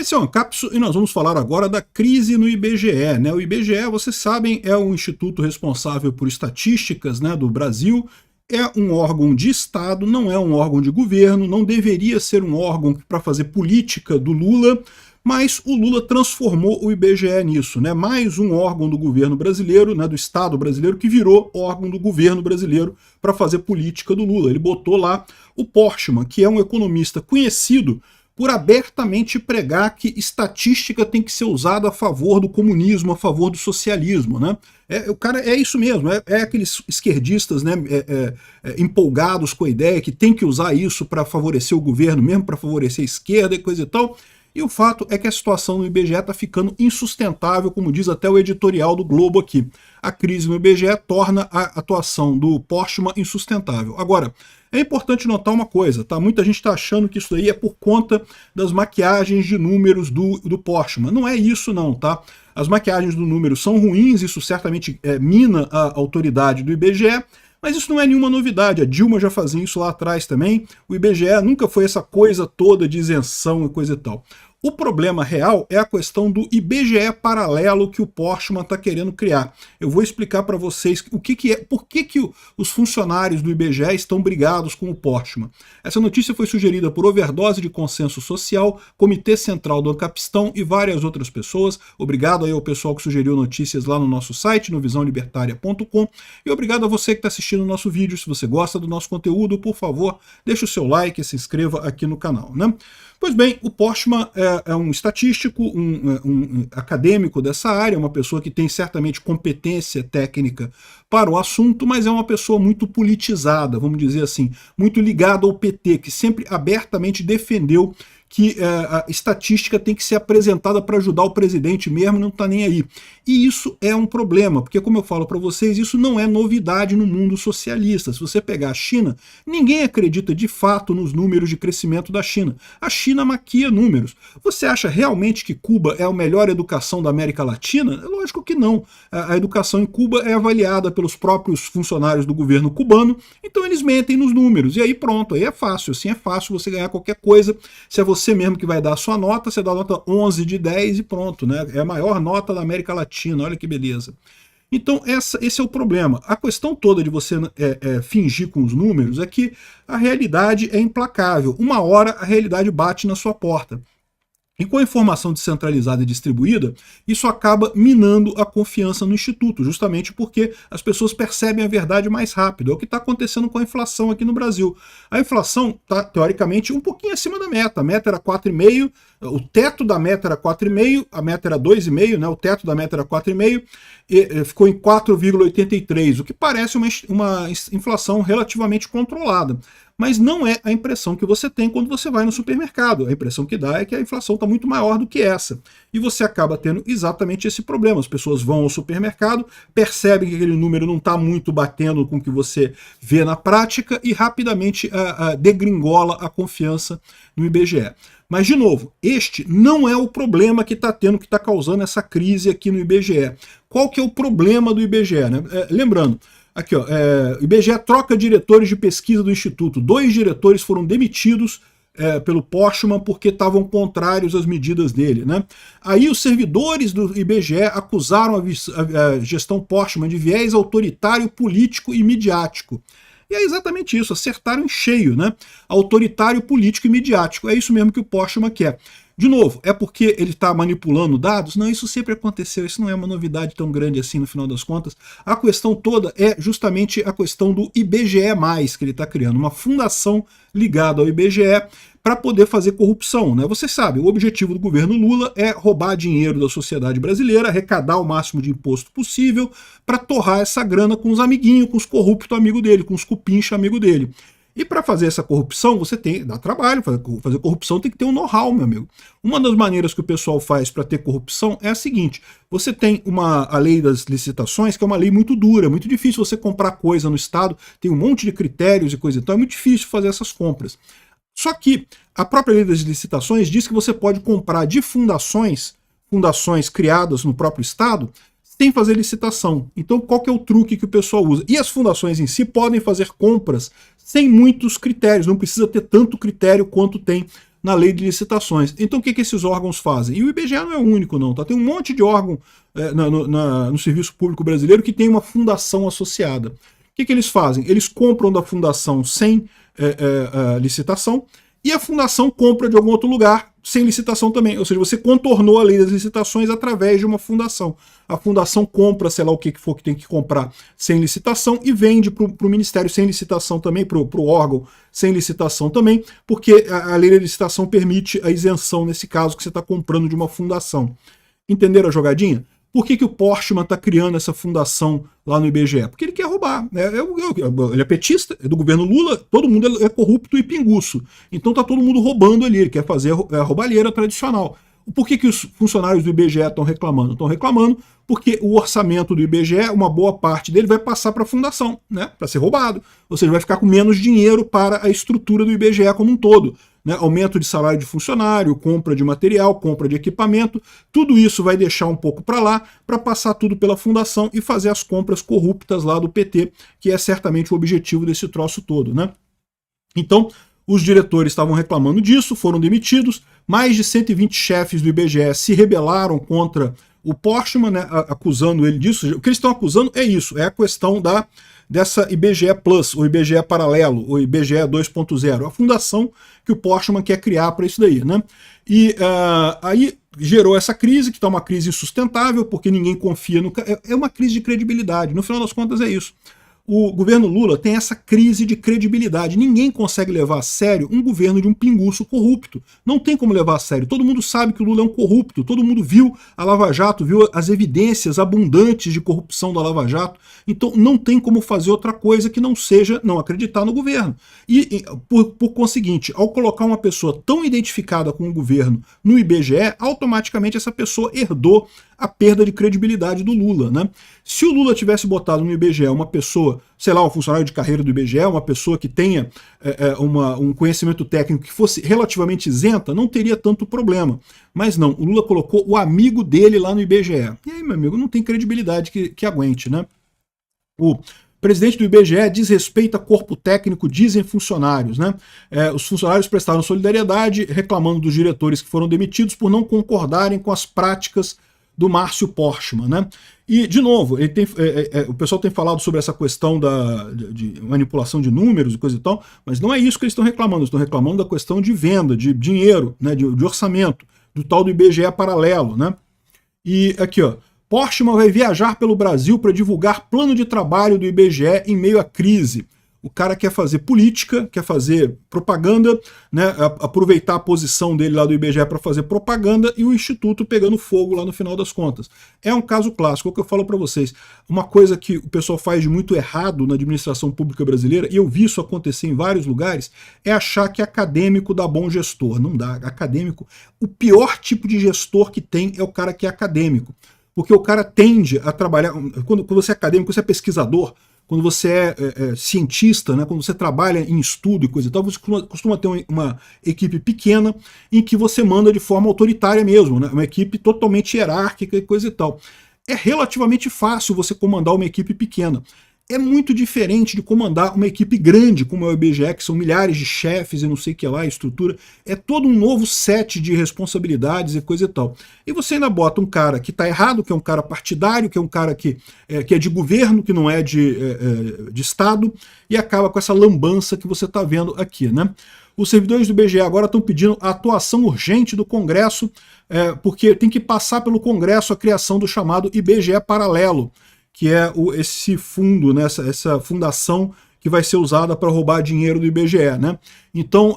Esse é o Ancapsu e nós vamos falar agora da crise no IBGE, né? O IBGE, vocês sabem, é o instituto responsável por estatísticas, né, do Brasil, é um órgão de Estado, não é um órgão de governo, não deveria ser um órgão para fazer política do Lula, mas o Lula transformou o IBGE nisso, né? Mais um órgão do governo brasileiro, né, do Estado brasileiro, que virou órgão do governo brasileiro para fazer política do Lula. Ele botou lá o Portman, que é um economista conhecido por abertamente pregar que estatística tem que ser usada a favor do comunismo, a favor do socialismo, né? O cara é isso mesmo, é aqueles esquerdistas, né, empolgados com a ideia que tem que usar isso para favorecer o governo, mesmo para favorecer a esquerda e coisa e tal. E o fato é que a situação no IBGE está ficando insustentável, como diz até o editorial do Globo aqui. A crise no IBGE torna a atuação do Portman insustentável. Agora, é importante notar uma coisa, tá? Muita gente está achando que isso aí é por conta das maquiagens de números do Portman. Não é isso não, tá? As maquiagens do número são ruins, isso certamente mina a autoridade do IBGE, mas isso não é nenhuma novidade, a Dilma já fazia isso lá atrás também, o IBGE nunca foi essa coisa toda de isenção e coisa e tal. O problema real é a questão do IBGE paralelo que o Portman está querendo criar. Eu vou explicar para vocês o que é, por que os funcionários do IBGE estão brigados com o Portman. Essa notícia foi sugerida por Overdose de Consenso Social, Comitê Central do Ancapistão e várias outras pessoas. Obrigado aí ao pessoal que sugeriu notícias lá no nosso site, no visãolibertaria.com, e obrigado a você que está assistindo o nosso vídeo. Se você gosta do nosso conteúdo, por favor, deixe o seu like e se inscreva aqui no canal, né? Pois bem, o Portman é um estatístico, um acadêmico dessa área, uma pessoa que tem certamente competência técnica para o assunto, mas é uma pessoa muito politizada, vamos dizer assim, muito ligada ao PT, que sempre abertamente defendeu que a estatística tem que ser apresentada para ajudar o presidente mesmo, não está nem aí. E isso é um problema, porque como eu falo para vocês, isso não é novidade no mundo socialista. Se você pegar a China, ninguém acredita de fato nos números de crescimento da China. A China maquia números. Você acha realmente que Cuba é a melhor educação da América Latina? É lógico que não. A educação em Cuba é avaliada pelos próprios funcionários do governo cubano, então eles mentem nos números. E aí pronto, aí é fácil, assim é fácil você ganhar qualquer coisa. Se é você mesmo que vai dar a sua nota, você dá a nota 11 de 10 e pronto, né? É a maior nota da América Latina, olha que beleza. Então esse é o problema. A questão toda de você fingir com os números é que a realidade é implacável. Uma hora a realidade bate na sua porta. E com a informação descentralizada e distribuída, isso acaba minando a confiança no Instituto, justamente porque as pessoas percebem a verdade mais rápido. É o que está acontecendo com a inflação aqui no Brasil. A inflação está, teoricamente, um pouquinho acima da meta. A meta era 4,5%, o teto da meta era 4,5%, a meta era 2,5%, né? O teto da meta era 4,5%, e ficou em 4,83%, o que parece uma inflação relativamente controlada. Mas não é a impressão que você tem quando você vai no supermercado. A impressão que dá é que a inflação está muito maior do que essa. E você acaba tendo exatamente esse problema. As pessoas vão ao supermercado, percebem que aquele número não está muito batendo com o que você vê na prática e rapidamente degringola a confiança no IBGE. Mas, de novo, este não é o problema que está tendo, que está causando essa crise aqui no IBGE. Qual que é o problema do IBGE, né? Lembrando, aqui, ó, o IBGE troca diretores de pesquisa do Instituto. 2 diretores foram demitidos pelo Portman porque estavam contrários às medidas dele, né? Aí os servidores do IBGE acusaram a gestão Portman de viés autoritário, político e midiático. E é exatamente isso, acertaram em cheio, né? Autoritário, político e midiático. É isso mesmo que o Portman quer. De novo, é porque ele está manipulando dados? Não, isso sempre aconteceu, isso não é uma novidade tão grande assim no final das contas. A questão toda é justamente a questão do IBGE+, que ele está criando, uma fundação ligada ao IBGE para poder fazer corrupção, né? Você sabe, o objetivo do governo Lula é roubar dinheiro da sociedade brasileira, arrecadar o máximo de imposto possível para torrar essa grana com os amiguinhos, com os corruptos amigos dele, com os cupincha amigo dele. E para fazer essa corrupção, você tem, dá trabalho, fazer corrupção tem que ter um know-how, meu amigo. Uma das maneiras que o pessoal faz para ter corrupção é a seguinte: você tem a lei das licitações, que é uma lei muito dura, muito difícil você comprar coisa no Estado, tem um monte de critérios e coisa e tal, é muito difícil fazer essas compras. Só que a própria lei das licitações diz que você pode comprar de fundações criadas no próprio Estado, sem fazer licitação. Então qual que é o truque que o pessoal usa? E as fundações em si podem fazer compras sem muitos critérios, não precisa ter tanto critério quanto tem na lei de licitações. Então o que esses órgãos fazem? E o IBGE não é o único não, tá? Tem um monte de órgão no serviço público brasileiro que tem uma fundação associada. O que eles fazem? Eles compram da fundação sem licitação, e a fundação compra de algum outro lugar sem licitação também. Ou seja, você contornou a lei das licitações através de uma fundação. A fundação compra, sei lá o que for que tem que comprar sem licitação e vende para o Ministério sem licitação também, para o órgão sem licitação também, porque a lei da licitação permite a isenção nesse caso que você está comprando de uma fundação. Entenderam a jogadinha? Por que o Portman está criando essa fundação lá no IBGE? Porque ele quer roubar. Ele é petista, é do governo Lula, todo mundo é corrupto e pinguço. Então está todo mundo roubando ali, ele quer fazer a roubalheira tradicional. Por que os funcionários do IBGE estão reclamando? Estão reclamando porque o orçamento do IBGE, uma boa parte dele vai passar para a fundação, né, para ser roubado. Ou seja, vai ficar com menos dinheiro para a estrutura do IBGE como um todo. Né, aumento de salário de funcionário, compra de material, compra de equipamento, tudo isso vai deixar um pouco para lá, para passar tudo pela fundação e fazer as compras corruptas lá do PT, que é certamente o objetivo desse troço todo, né? Então, os diretores estavam reclamando disso, foram demitidos, mais de 120 chefes do IBGE se rebelaram contra o Portman, né, acusando ele disso. O que eles estão acusando é isso, é a questão dessa IBGE Plus, ou IBGE Paralelo, ou IBGE 2.0, a fundação que o Portman quer criar para isso daí, né? E aí gerou essa crise, que está uma crise insustentável, porque ninguém confia no... É uma crise de credibilidade, no final das contas é isso. O governo Lula tem essa crise de credibilidade. Ninguém consegue levar a sério um governo de um pinguço corrupto. Não tem como levar a sério. Todo mundo sabe que o Lula é um corrupto. Todo mundo viu a Lava Jato, viu as evidências abundantes de corrupção da Lava Jato. Então não tem como fazer outra coisa que não seja não acreditar no governo. E por conseguinte, ao colocar uma pessoa tão identificada com o governo no IBGE, automaticamente essa pessoa herdou a perda de credibilidade do Lula, né? Se o Lula tivesse botado no IBGE uma pessoa, sei lá, um funcionário de carreira do IBGE, uma pessoa que tenha um conhecimento técnico que fosse relativamente isenta, não teria tanto problema. Mas não, o Lula colocou o amigo dele lá no IBGE. E aí, meu amigo, não tem credibilidade que aguente, né? O presidente do IBGE desrespeita corpo técnico, dizem funcionários, né? Os funcionários prestaram solidariedade, reclamando dos diretores que foram demitidos por não concordarem com as práticas do Márcio Portman, né? E, de novo, o pessoal tem falado sobre essa questão de manipulação de números e coisa e tal, mas não é isso que eles estão reclamando. Eles estão reclamando da questão de venda, de dinheiro, né, de orçamento, do tal do IBGE paralelo, né? E aqui, ó, Portman vai viajar pelo Brasil para divulgar plano de trabalho do IBGE em meio à crise. O cara quer fazer política, quer fazer propaganda, né, aproveitar a posição dele lá do IBGE para fazer propaganda e o Instituto pegando fogo lá no final das contas. É um caso clássico, é o que eu falo para vocês. Uma coisa que o pessoal faz de muito errado na administração pública brasileira, e eu vi isso acontecer em vários lugares, é achar que acadêmico dá bom gestor. Não dá. Acadêmico, o pior tipo de gestor que tem é o cara que é acadêmico. Porque o cara tende a trabalhar... Quando você é acadêmico, você é pesquisador, quando você é cientista, né, quando você trabalha em estudo e coisa e tal, você costuma ter uma equipe pequena em que você manda de forma autoritária mesmo, né, uma equipe totalmente hierárquica e coisa e tal. É relativamente fácil você comandar uma equipe pequena. É muito diferente de comandar uma equipe grande, como é o IBGE, que são milhares de chefes e não sei o que lá, estrutura. É todo um novo set de responsabilidades e coisa e tal. E você ainda bota um cara que está errado, que é um cara partidário, que é um cara que é de governo, que não é de Estado, e acaba com essa lambança que você está vendo aqui, né? Os servidores do IBGE agora estão pedindo a atuação urgente do Congresso, porque tem que passar pelo Congresso a criação do chamado IBGE Paralelo, que é esse fundo, né, essa fundação que vai ser usada para roubar dinheiro do IBGE, né? Então,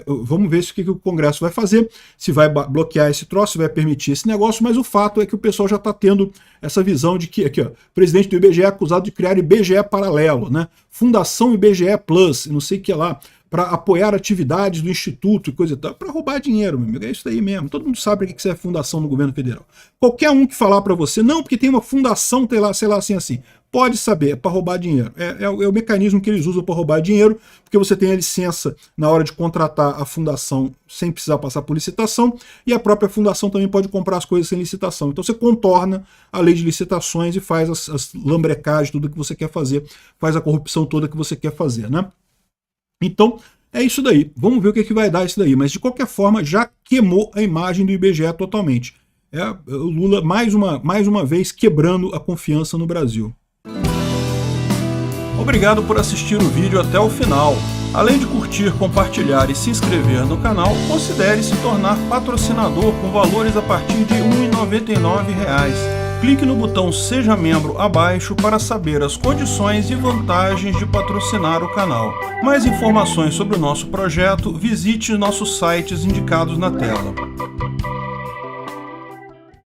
vamos ver o que o Congresso vai fazer, se vai bloquear esse troço, se vai permitir esse negócio, mas o fato é que o pessoal já está tendo essa visão de que, aqui, ó, o presidente do IBGE é acusado de criar IBGE paralelo, né? Fundação IBGE Plus, não sei o que lá, para apoiar atividades do Instituto e coisa e tal, para roubar dinheiro, meu amigo, é isso aí mesmo. Todo mundo sabe o que é fundação no governo federal. Qualquer um que falar para você, não, porque tem uma fundação, sei lá, assim, pode saber, é para roubar dinheiro. É o mecanismo que eles usam para roubar dinheiro, porque você tem a licença na hora de contratar a fundação sem precisar passar por licitação, e a própria fundação também pode comprar as coisas sem licitação. Então você contorna a lei de licitações e faz as lambrecagens, tudo que você quer fazer, faz a corrupção toda que você quer fazer, né? Então, É isso daí, vamos ver o que vai dar isso daí, mas de qualquer forma já queimou a imagem do IBGE totalmente. O Lula mais uma vez quebrando a confiança no Brasil. Obrigado por assistir o vídeo até o final. Além de curtir, compartilhar e se inscrever no canal, considere se tornar patrocinador com valores a partir de R$ 1,99. Clique no botão Seja Membro abaixo para saber as condições e vantagens de patrocinar o canal. Mais informações sobre o nosso projeto, visite nossos sites indicados na tela.